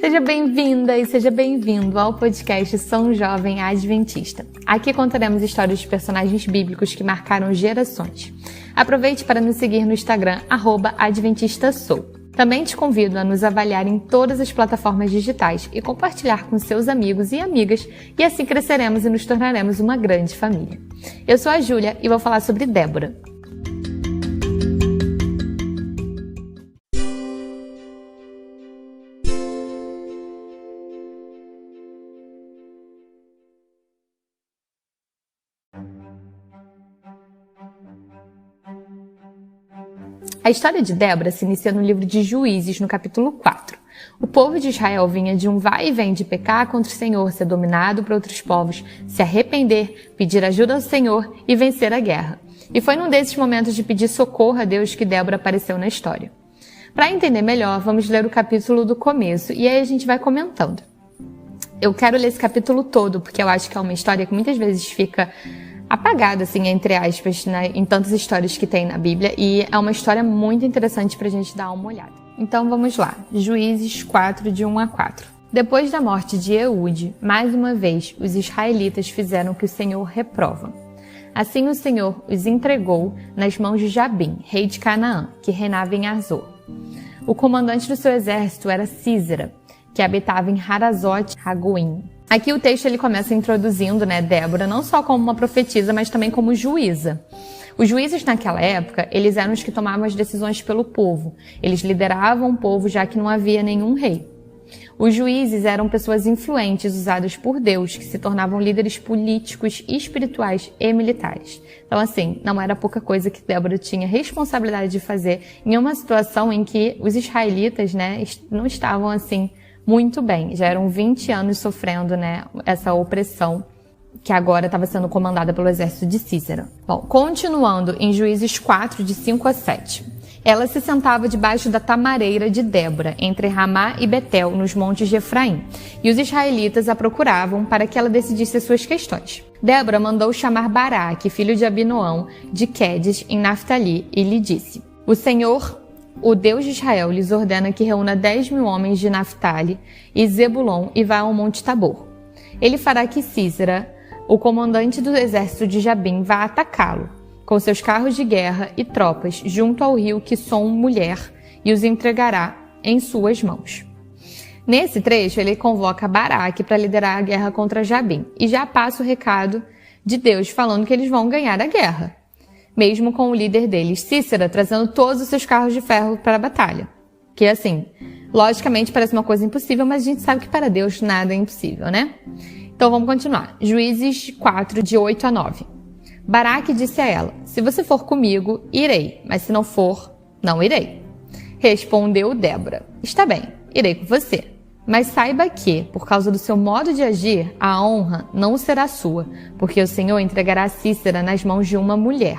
Seja bem-vinda e seja bem-vindo ao podcast São Jovem Adventista. Aqui contaremos histórias de personagens bíblicos que marcaram gerações. Aproveite para nos seguir no Instagram, @adventistasou. Também te convido a nos avaliar em todas as plataformas digitais e compartilhar com seus amigos e amigas, e assim cresceremos e nos tornaremos uma grande família. Eu sou a Júlia e vou falar sobre Débora. A história de Débora se inicia no livro de Juízes, no capítulo 4. O povo de Israel vinha de um vai e vem de pecar contra o Senhor, ser dominado por outros povos, se arrepender, pedir ajuda ao Senhor e vencer a guerra. E foi num desses momentos de pedir socorro a Deus que Débora apareceu na história. Para entender melhor, vamos ler o capítulo do começo e aí a gente vai comentando. Eu quero ler esse capítulo todo, porque eu acho que é uma história que muitas vezes fica apagada, assim, entre aspas, né, em tantas histórias que tem na Bíblia, e é uma história muito interessante pra gente dar uma olhada. Então vamos lá, Juízes 4, de 1 a 4. Depois da morte de Eude, mais uma vez, os israelitas fizeram o que o Senhor reprova. Assim o Senhor os entregou nas mãos de Jabim, rei de Canaã, que reinava em Azor. O comandante do seu exército era Sísera, que habitava em Harazote-Hagoim. Aqui o texto ele começa introduzindo, Débora, não só como uma profetisa, mas também como juíza. Os juízes naquela época, eles eram os que tomavam as decisões pelo povo. Eles lideravam o povo, já que não havia nenhum rei. Os juízes eram pessoas influentes usadas por Deus, que se tornavam líderes políticos, espirituais e militares. Então, assim, não era pouca coisa que Débora tinha responsabilidade de fazer em uma situação em que os israelitas, não estavam, assim, muito bem. Já eram 20 anos sofrendo, essa opressão que agora estava sendo comandada pelo exército de Sísera. Bom, continuando em Juízes 4, de 5 a 7. Ela se sentava debaixo da tamareira de Débora, entre Ramá e Betel, nos montes de Efraim, e os israelitas a procuravam para que ela decidisse as suas questões. Débora mandou chamar Baraque, filho de Abinoão, de Quedes, em Naftali, e lhe disse: O Senhor, o Deus de Israel, lhes ordena que reúna 10.000 homens de Naftali e Zebulon e vá ao Monte Tabor. Ele fará que Sísera, o comandante do exército de Jabim, vá atacá-lo, com seus carros de guerra e tropas, junto ao rio Quisson mulher, e os entregará em suas mãos. Nesse trecho, ele convoca Baraque para liderar a guerra contra Jabim, e já passa o recado de Deus falando que eles vão ganhar a guerra, mesmo com o líder deles, Sísera, trazendo todos os seus carros de ferro para a batalha. Que, assim, logicamente parece uma coisa impossível, mas a gente sabe que para Deus nada é impossível, Então vamos continuar. Juízes 4, de 8 a 9. Baraque disse a ela: Se você for comigo, irei, mas se não for, não irei. Respondeu Débora: Está bem, irei com você. Mas saiba que, por causa do seu modo de agir, a honra não será sua, porque o Senhor entregará Sísera nas mãos de uma mulher.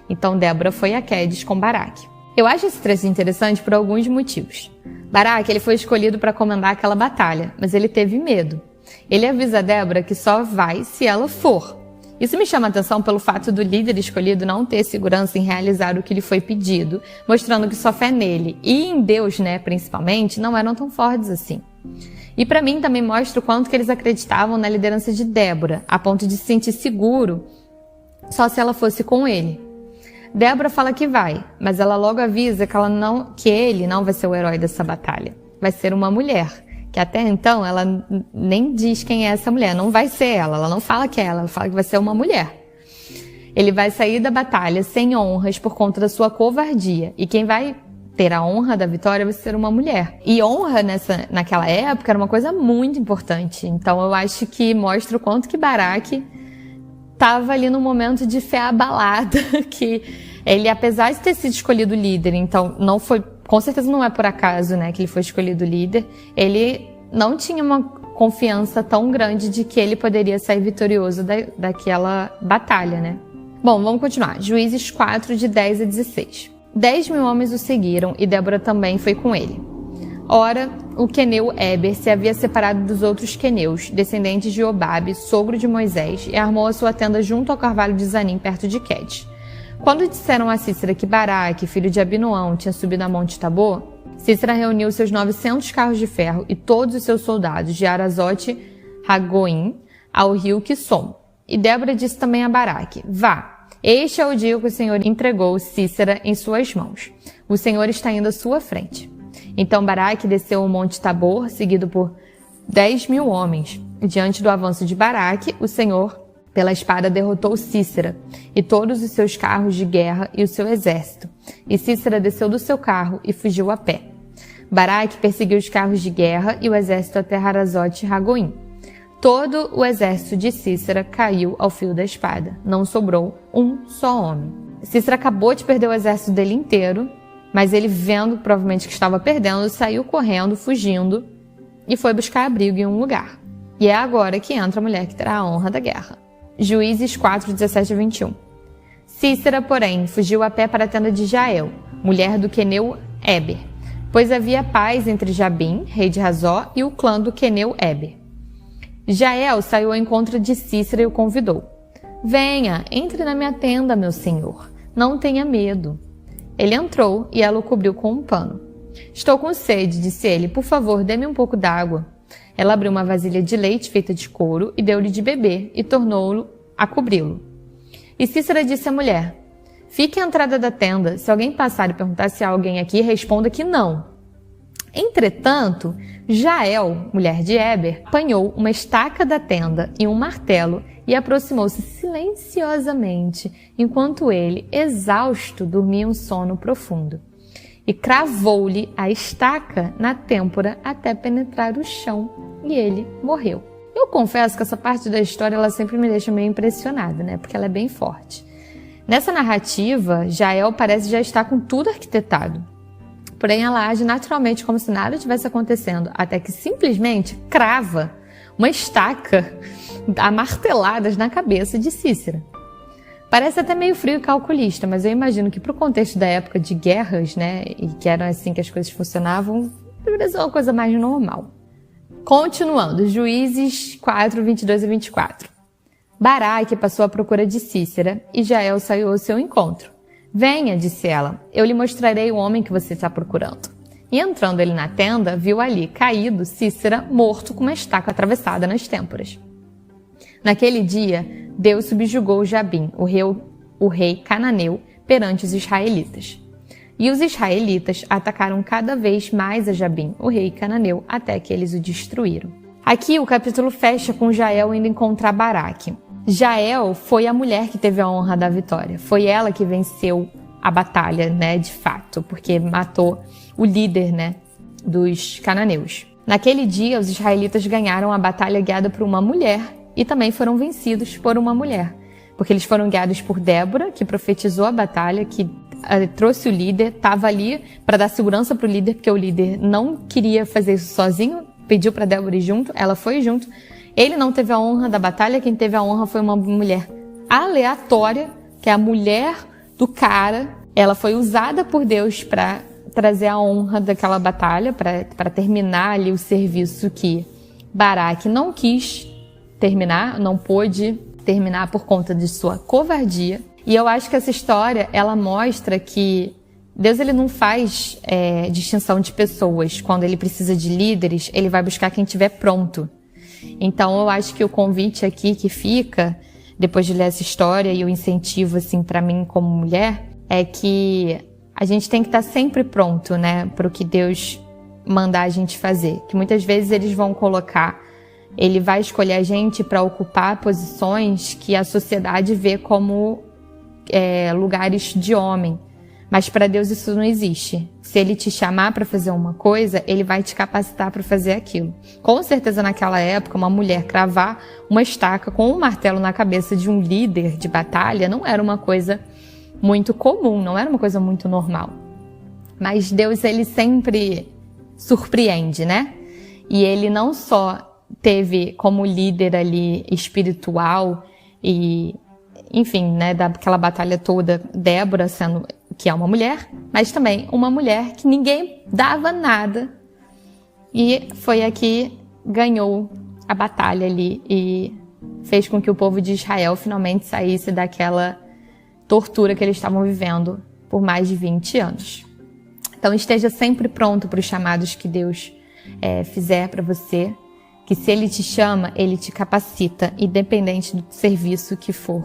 Então Débora foi a Quedes com Baraque. Eu acho esse trecho interessante por alguns motivos. Baraque ele foi escolhido para comandar aquela batalha, mas ele teve medo. Ele avisa a Débora que só vai se ela for. Isso me chama a atenção pelo fato do líder escolhido não ter segurança em realizar o que lhe foi pedido, mostrando que sua fé nele e em Deus, principalmente, não eram tão fortes assim. E para mim também mostra o quanto que eles acreditavam na liderança de Débora, a ponto de se sentir seguro só se ela fosse com ele. Débora fala que vai, mas ela logo avisa que ele não vai ser o herói dessa batalha. Vai ser uma mulher, que até então ela nem diz quem é essa mulher, não vai ser ela não fala que é ela fala que vai ser uma mulher. Ele vai sair da batalha sem honras por conta da sua covardia, e quem vai ter a honra da vitória vai ser uma mulher. E honra naquela época era uma coisa muito importante, então eu acho que mostra o quanto que Baraque estava ali num momento de fé abalada, que ele, apesar de ter sido escolhido líder, então não foi, com certeza não é por acaso, que ele foi escolhido líder, ele não tinha uma confiança tão grande de que ele poderia sair vitorioso daquela batalha, Bom, vamos continuar. Juízes 4, de 10 a 16. 10.000 homens o seguiram e Débora também foi com ele. Ora, o queneu Éber se havia separado dos outros queneus, descendentes de Obabe, sogro de Moisés, e armou a sua tenda junto ao carvalho de Zanim, perto de Quedes. Quando disseram a Sísera que Baraque, filho de Abinoão, tinha subido a Monte Tabor, Cícera reuniu seus 900 carros de ferro e todos os seus soldados de Arazote Ragoim ao rio Quissom. E Débora disse também a Baraque: Vá, este é o dia que o Senhor entregou Cícera em suas mãos. O Senhor está indo à sua frente. Então Baraque desceu o monte Tabor, seguido por 10.000 homens. Diante do avanço de Baraque, o Senhor, pela espada, derrotou Cícera e todos os seus carros de guerra e o seu exército. E Cícera desceu do seu carro e fugiu a pé. Baraque perseguiu os carros de guerra e o exército até Arazote Ragoim. Todo o exército de Cícera caiu ao fio da espada. Não sobrou um só homem. Cícera acabou de perder o exército dele inteiro, mas ele, vendo provavelmente que estava perdendo, saiu correndo, fugindo, e foi buscar abrigo em um lugar. E é agora que entra a mulher que terá a honra da guerra. Juízes 4, 17 a 21. Cícera, porém, fugiu a pé para a tenda de Jael, mulher do queneu Eber, pois havia paz entre Jabim, rei de Razó, e o clã do queneu Eber. Jael saiu ao encontro de Cícera e o convidou. Venha, entre na minha tenda, meu senhor. Não tenha medo. Ele entrou e ela o cobriu com um pano. Estou com sede, disse ele. Por favor, dê-me um pouco d'água. Ela abriu uma vasilha de leite feita de couro e deu-lhe de beber e tornou-o a cobri-lo. E Cícera disse à mulher: Fique à entrada da tenda. Se alguém passar e perguntar se há alguém aqui, responda que não. Entretanto, Jael, mulher de Eber, apanhou uma estaca da tenda e um martelo e aproximou-se silenciosamente, enquanto ele, exausto, dormia um sono profundo. E cravou-lhe a estaca na têmpora até penetrar o chão, e ele morreu. Eu confesso que essa parte da história ela sempre me deixa meio impressionada, né? Porque ela é bem forte. Nessa narrativa, Jael parece já estar com tudo arquitetado. Porém, ela age naturalmente como se nada tivesse acontecendo, até que simplesmente crava uma estaca a marteladas na cabeça de Cícera. Parece até meio frio e calculista, mas eu imagino que para o contexto da época de guerras, né, e que eram assim que as coisas funcionavam, deveria ser uma coisa mais normal. Continuando, Juízes 4, 22 a 24. Baraque passou à procura de Cícera e Jael saiu ao seu encontro. Venha, disse ela, eu lhe mostrarei o homem que você está procurando. E entrando ele na tenda, viu ali, caído, Cícera, morto com uma estaca atravessada nas têmporas. Naquele dia, Deus subjugou Jabim, o rei cananeu, perante os israelitas. E os israelitas atacaram cada vez mais a Jabim, o rei cananeu, até que eles o destruíram. Aqui o capítulo fecha com Jael indo encontrar Baraque. Jael foi a mulher que teve a honra da vitória. Foi ela que venceu a batalha, né, de fato, porque matou o líder, né, dos cananeus. Naquele dia, os israelitas ganharam a batalha guiada por uma mulher e também foram vencidos por uma mulher, porque eles foram guiados por Débora, que profetizou a batalha, que trouxe o líder, estava ali para dar segurança para o líder, porque o líder não queria fazer isso sozinho, pediu para Débora ir junto, ela foi junto. Ele não teve a honra da batalha, quem teve a honra foi uma mulher aleatória, que é a mulher do cara. Ela foi usada por Deus para trazer a honra daquela batalha, para terminar ali o serviço que Baraque não quis terminar, não pôde terminar por conta de sua covardia. E eu acho que essa história, ela mostra que Deus ele não faz distinção de pessoas. Quando ele precisa de líderes, ele vai buscar quem estiver pronto. Então, eu acho que o convite aqui que fica, depois de ler essa história, e o incentivo, assim, para mim como mulher, é que a gente tem que estar sempre pronto, né, para o que Deus mandar a gente fazer. Que muitas vezes ele vai escolher a gente para ocupar posições que a sociedade vê como lugares de homem. Mas para Deus isso não existe. Se Ele te chamar para fazer uma coisa, Ele vai te capacitar para fazer aquilo. Com certeza naquela época, uma mulher cravar uma estaca com um martelo na cabeça de um líder de batalha não era uma coisa muito comum, não era uma coisa muito normal. Mas Deus, Ele sempre surpreende, né? E Ele não só teve como líder ali espiritual e, enfim, né, daquela batalha toda, Débora sendo que é uma mulher, mas também uma mulher que ninguém dava nada e foi a que ganhou a batalha ali e fez com que o povo de Israel finalmente saísse daquela tortura que eles estavam vivendo por mais de 20 anos. Então esteja sempre pronto para os chamados que Deus fizer para você, que se Ele te chama, Ele te capacita, independente do serviço que for.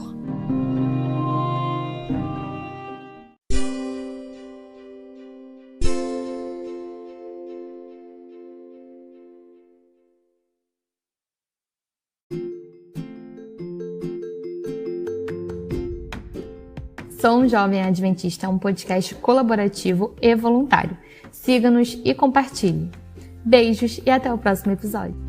Sou um Jovem Adventista, um podcast colaborativo e voluntário. Siga-nos e compartilhe. Beijos e até o próximo episódio.